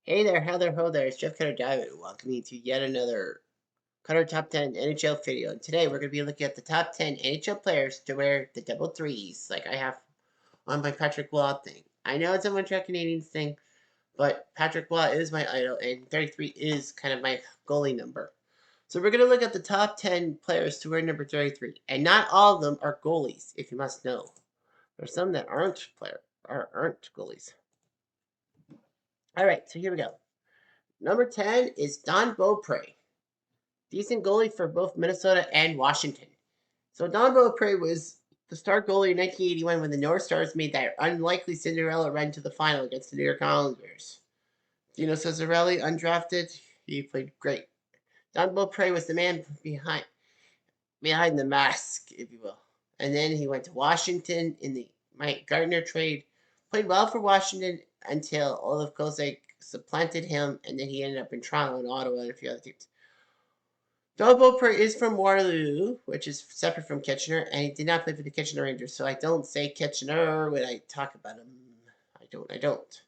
Hey there, how there, ho there, it's Jeff Cutter Diamond, welcoming you to yet another Cutter Top 10 NHL video. And today we're going to be looking at the top 10 NHL players to wear the double threes, like I have on my Patrick Waugh thing. I know it's a Montreal Canadiens thing, but Patrick Waugh is my idol, and 33 is kind of my goalie number. So we're going to look at the top 10 players to wear number 33, and not all of them are goalies, if you must know. There's some that aren't goalies. All right, so here we go. Number 10 is Don Beaupre. Decent goalie for both Minnesota and Washington. So Don Beaupre was the star goalie in 1981 when the North Stars made that unlikely Cinderella run to the final against the New York Islanders. Dino Cesarelli, undrafted, he played great. Don Beaupre was the man behind the mask, if you will. And then he went to Washington in the Mike Gardner trade. Played well for Washington until Olaf Kozak supplanted him, and then he ended up in Toronto and Ottawa and a few other teams. Don Beaupre is from Waterloo, which is separate from Kitchener, and he did not play for the Kitchener Rangers, so I don't say Kitchener when I talk about him. I don't.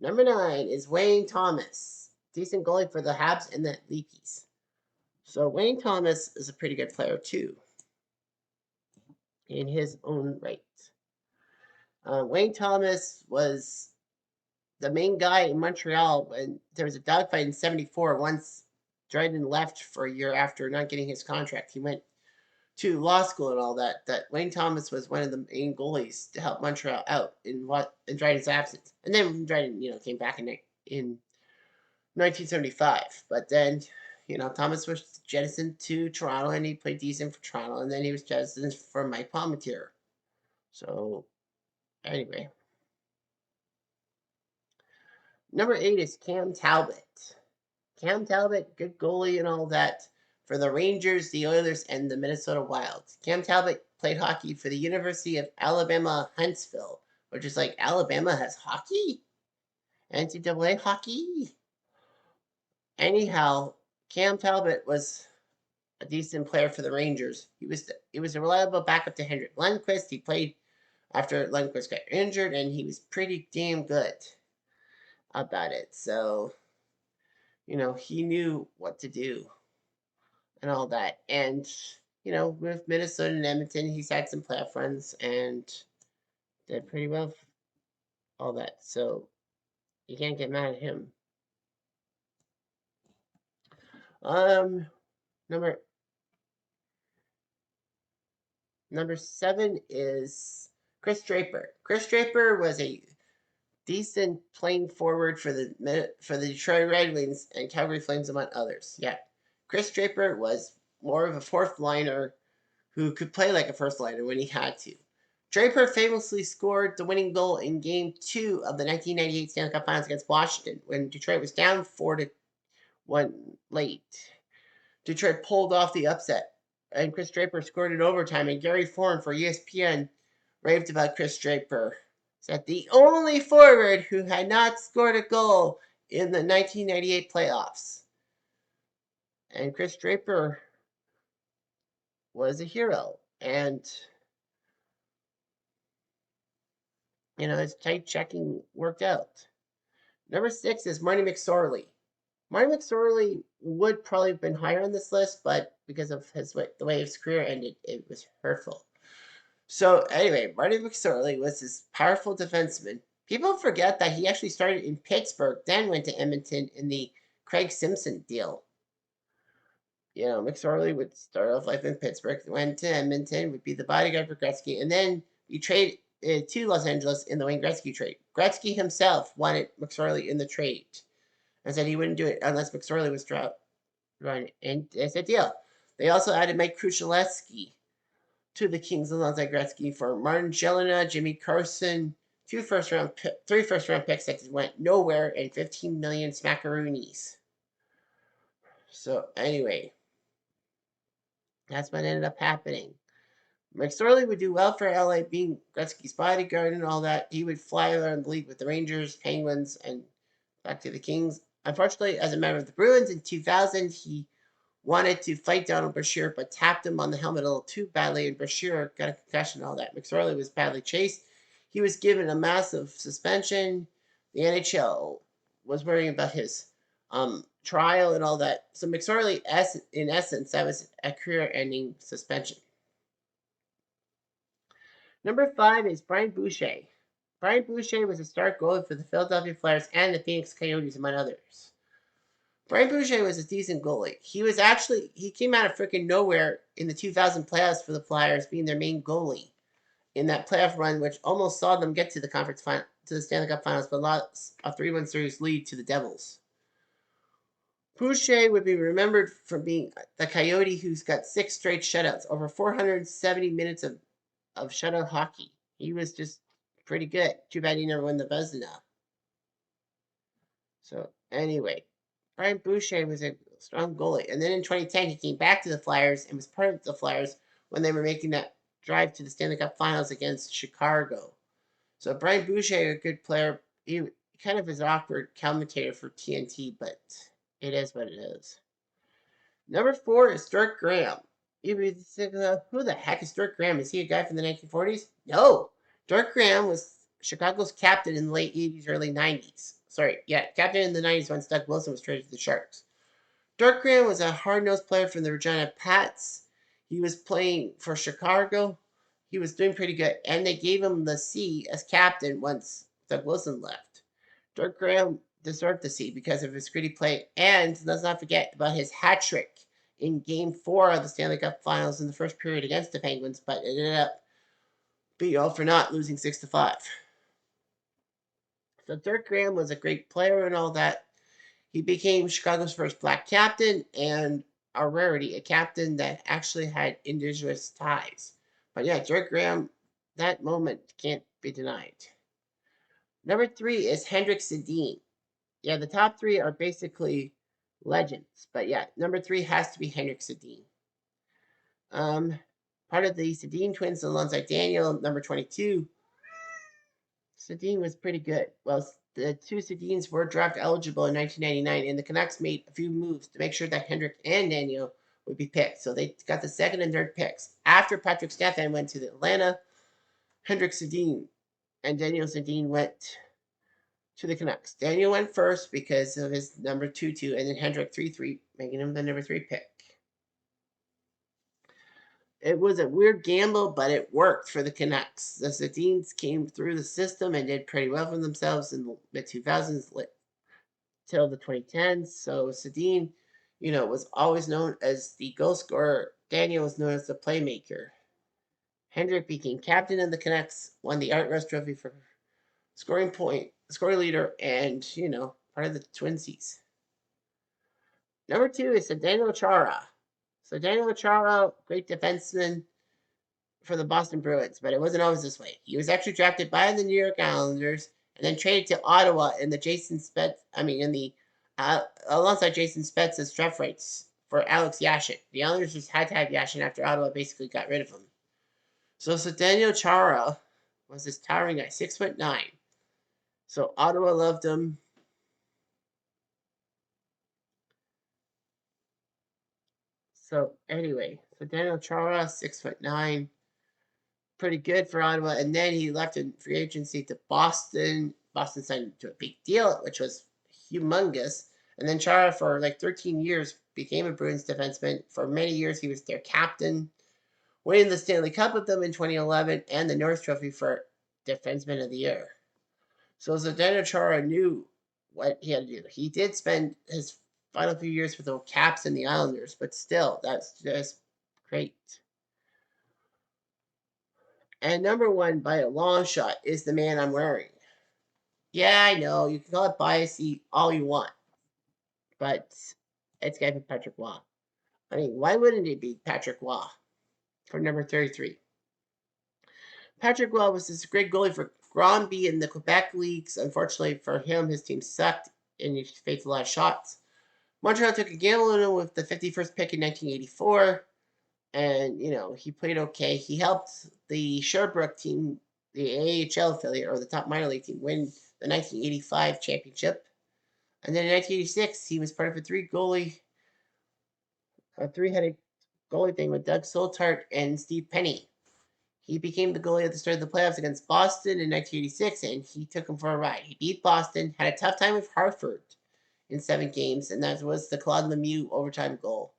Number 9 is Wayne Thomas. Decent goalie for the Habs and the Leafies. So Wayne Thomas is a pretty good player, too, in his own right. Wayne Thomas was the main guy in Montreal when there was a dogfight in '74. Once Dryden left for a year after not getting his contract, he went to law school and all that. That Wayne Thomas was one of the main goalies to help Montreal out in Dryden's absence. And then Dryden, came back in 1975. But then, Thomas was jettisoned to Toronto, and he played decent for Toronto, and then he was jettisoned for Mike Palmateer. So, anyway. Number 8 is Cam Talbot. Cam Talbot, good goalie and all that for the Rangers, the Oilers, and the Minnesota Wild. Cam Talbot played hockey for the University of Alabama, Huntsville, which is like Alabama has hockey? NCAA hockey? Anyhow, Cam Talbot was a decent player for the Rangers. He was a reliable backup to Henrik Lundqvist. He played after Lundqvist got injured, and he was pretty damn good about it. So, he knew what to do and all that. And, with Minnesota and Edmonton, he's had some playoff runs and did pretty well, all that. So, you can't get mad at him. Number 7 is Chris Draper. Chris Draper was a decent playing forward for the Detroit Red Wings and Calgary Flames, among others. Yeah, Chris Draper was more of a fourth liner who could play like a first liner when he had to. Draper famously scored the winning goal in Game 2 of the 1998 Stanley Cup Finals against Washington when Detroit was down 4-1 late. Detroit pulled off the upset, and Chris Draper scored in overtime, and Gary Thorne for ESPN raved about Chris Draper. Said the only forward who had not scored a goal in the 1998 playoffs. And Chris Draper was a hero. And, his tight checking worked out. Number 6 is Marty McSorley. Marty McSorley would probably have been higher on this list, but because of the way his career ended, it was hurtful. So anyway, Marty McSorley was this powerful defenseman. People forget that he actually started in Pittsburgh, then went to Edmonton in the Craig Simpson deal. McSorley would start off life in Pittsburgh, went to Edmonton, would be the bodyguard for Gretzky, and then he traded to Los Angeles in the Wayne Gretzky trade. Gretzky himself wanted McSorley in the trade and said he wouldn't do it unless McSorley was running. And it's a deal. They also added Mike Krushelewski to the Kings alongside Gretzky for Martin Jelena, Jimmy Carson, 3 first round picks that went nowhere, and 15 million smackaroonies. So anyway, that's what ended up happening. McSorley would do well for LA, being Gretzky's bodyguard and all that. He would fly around the league with the Rangers, Penguins, and back to the Kings. Unfortunately, as a member of the Bruins in 2000, he wanted to fight Donald Brashear, but tapped him on the helmet a little too badly, and Brashear got a concussion and all that. McSorley was badly chased. He was given a massive suspension. The NHL was worrying about his trial and all that. So McSorley, in essence, that was a career-ending suspension. Number 5 is Brian Boucher. Brian Boucher was a star goalie for the Philadelphia Flyers and the Phoenix Coyotes, among others. Brian Boucher was a decent goalie. He came out of freaking nowhere in the 2000 playoffs for the Flyers, being their main goalie in that playoff run, which almost saw them get to the conference final, to the Stanley Cup Finals, but lost a 3-1 series lead to the Devils. Boucher would be remembered for being the Coyote who's got 6 straight shutouts, over 470 minutes of shutout hockey. He was just pretty good. Too bad he never won the Vezina now. So anyway, Brian Boucher was a strong goalie. And then in 2010, he came back to the Flyers and was part of the Flyers when they were making that drive to the Stanley Cup Finals against Chicago. So Brian Boucher, a good player. He kind of is an awkward commentator for TNT, but it is what it is. Number 4 is Stuart Graham. You'd be thinking, who the heck is Stuart Graham? Is he a guy from the 1940s? No. Stuart Graham was Chicago's captain in the late 80s, early 90s. Captain in the 90s when Doug Wilson was traded to the Sharks. Stuart Graham was a hard-nosed player from the Regina Pats. He was playing for Chicago. He was doing pretty good, and they gave him the C as captain once Doug Wilson left. Stuart Graham deserved the C because of his gritty play, and let's not forget about his hat trick in Game 4 of the Stanley Cup Finals in the first period against the Penguins, but it ended up being all for naught, losing 6-5. So Stuart Graham was a great player and all that. He became Chicago's first black captain, and a rarity, a captain that actually had indigenous ties. But yeah, Stuart Graham, that moment can't be denied. Number 3 is Henrik Sedin. Yeah, the top 3 are basically legends. But yeah, number 3 has to be Henrik Sedin. Part of the Sedin twins alongside Daniel, number 22. Sedin was pretty good. Well, the 2 Sedins were draft eligible in 1999, and the Canucks made a few moves to make sure that Henrik and Daniel would be picked. So they got the 2nd and 3rd picks. After Patrick Stefan went to Atlanta, Henrik Sedin and Daniel Sedin went to the Canucks. Daniel went first because of his number 2-2, and then Henrik 3-3, making him the number 3 pick. It was a weird gamble, but it worked for the Canucks. The Sedins came through the system and did pretty well for themselves in the mid-2000s till the 2010s. So Sedin, was always known as the goal scorer. Daniel was known as the playmaker. Henrik became captain of the Canucks, won the Art Ross Trophy for scoring leader, and, part of the Twinsies. Number 2 is Daniel Chara. So Daniel Chara, great defenseman for the Boston Bruins, but it wasn't always this way. He was actually drafted by the New York Islanders and then traded to Ottawa in the alongside Jason Spezza's draft rights for Alex Yashin. The Islanders just had to have Yashin after Ottawa basically got rid of him. So Daniel Chara was this towering guy, 6'9". So Ottawa loved him. So anyway, Daniel Chara, 6'9", pretty good for Ottawa, and then he left in free agency to Boston. Boston signed him to a big deal, which was humongous. And then Chara, for like 13 years, became a Bruins defenseman. For many years, he was their captain, winning the Stanley Cup with them in 2011 and the Norris Trophy for Defenseman of the Year. So Zdeno Chara knew what he had to do. He did spend his final few years with the Caps and the Islanders, but still, that's just great. And number 1, by a long shot, is the man I'm wearing. Yeah, I know, you can call it biasy all you want, but it's got to be Patrick Waugh. I mean, why wouldn't it be Patrick Waugh for number 33? Patrick Waugh was this great goalie for Granby in the Quebec leagues. Unfortunately for him, his team sucked, and he faced a lot of shots. Montreal took a gamble on him with the 51st pick in 1984, and, he played okay. He helped the Sherbrooke team, the AHL affiliate, or the top minor league team, win the 1985 championship. And then in 1986, he was part of a three-headed goalie thing with Doug Soltart and Steve Penny. He became the goalie at the start of the playoffs against Boston in 1986, and he took him for a ride. He beat Boston, had a tough time with Hartford in 7 games, and that was the Claude Lemieux overtime goal.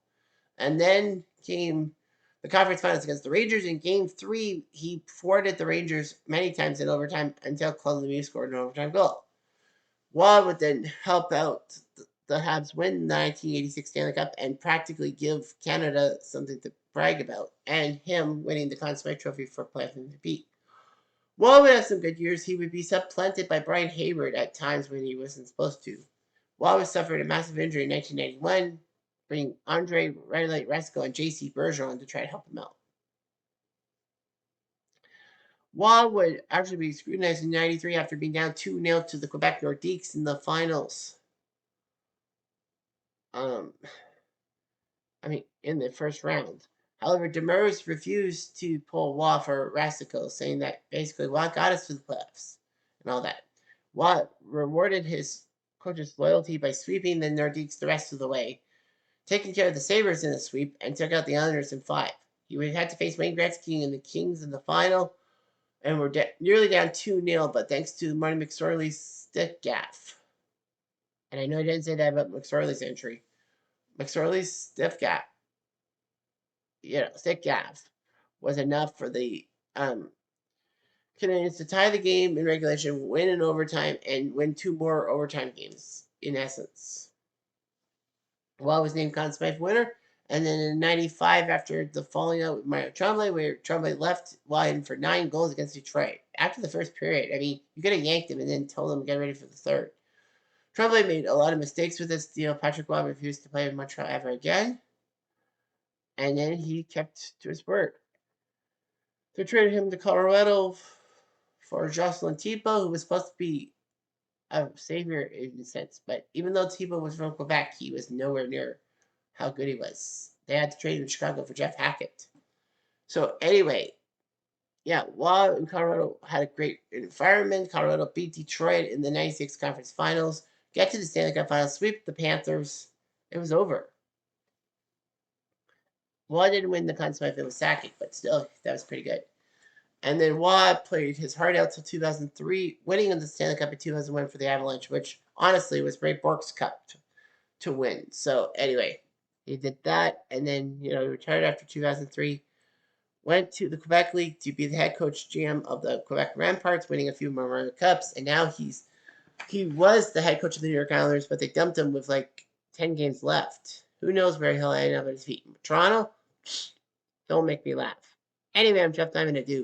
And then came the conference finals against the Rangers. In Game 3, he thwarted the Rangers many times in overtime until Claude Lemieux scored an overtime goal. Waugh would then help out the Habs win the 1986 Stanley Cup and practically give Canada something to brag about, and him winning the Conn Smythe Trophy for playoff MVP. Waugh would have some good years. He would be supplanted by Brian Hayward at times when he wasn't supposed to. Waugh suffered a massive injury in 1991, bringing Andre Rasco and J.C. Bergeron to try to help him out. Waugh would actually be scrutinized in 93 after being down 2-0 to the Quebec Nordiques in the finals. In the first round. However, Demers refused to pull Waugh for Rasico, saying that basically Waugh got us to the playoffs and all that. Waugh rewarded his coach's loyalty by sweeping the Nordiques the rest of the way, taking care of the Sabres in the sweep, and took out the Islanders in 5. He would have had to face Wayne Gretzky and the Kings in the final, and were nearly down 2-0, but thanks to Marty McSorley's stick gaff. And I know I didn't say that about McSorley's entry. McSorley's stick gaff was enough for the Canadiens to tie the game in regulation, win in overtime, and win 2 more overtime games, in essence. Waugh was named Conn Smythe winner, and then in 95, after the falling out with Mario Tremblay, where Tremblay left Waugh in for 9 goals against Detroit. After the first period, you could have yanked him and then told him to get ready for the third. Tremblay made a lot of mistakes with this deal. Patrick Waugh refused to play in Montreal ever again, and then he kept to his word. They traded him to Colorado for Jocelyn Thibault, who was supposed to be a savior in a sense, but even though Thibault was from Quebec, he was nowhere near how good he was. They had to trade him to Chicago for Jeff Hackett. So anyway, Waugh in Colorado had a great environment. Colorado beat Detroit in the 96 conference finals, get to the Stanley Cup finals, sweep the Panthers. It was over. Waugh didn't win the Conn Smythe with Sakic, but still, that was pretty good. And then Waugh played his heart out till 2003, winning the Stanley Cup in 2001 for the Avalanche, which honestly was Ray Bourque's cup to win. So anyway, he did that, and then he retired after 2003. Went to the Quebec League to be the head coach GM of the Quebec Ramparts, winning a few Memorial Cups, and now he was the head coach of the New York Islanders, but they dumped him with like 10 games left. Who knows where he'll end up at his feet? Toronto? Don't make me laugh. Anyway, I'm Jeff Diamond. Adieu.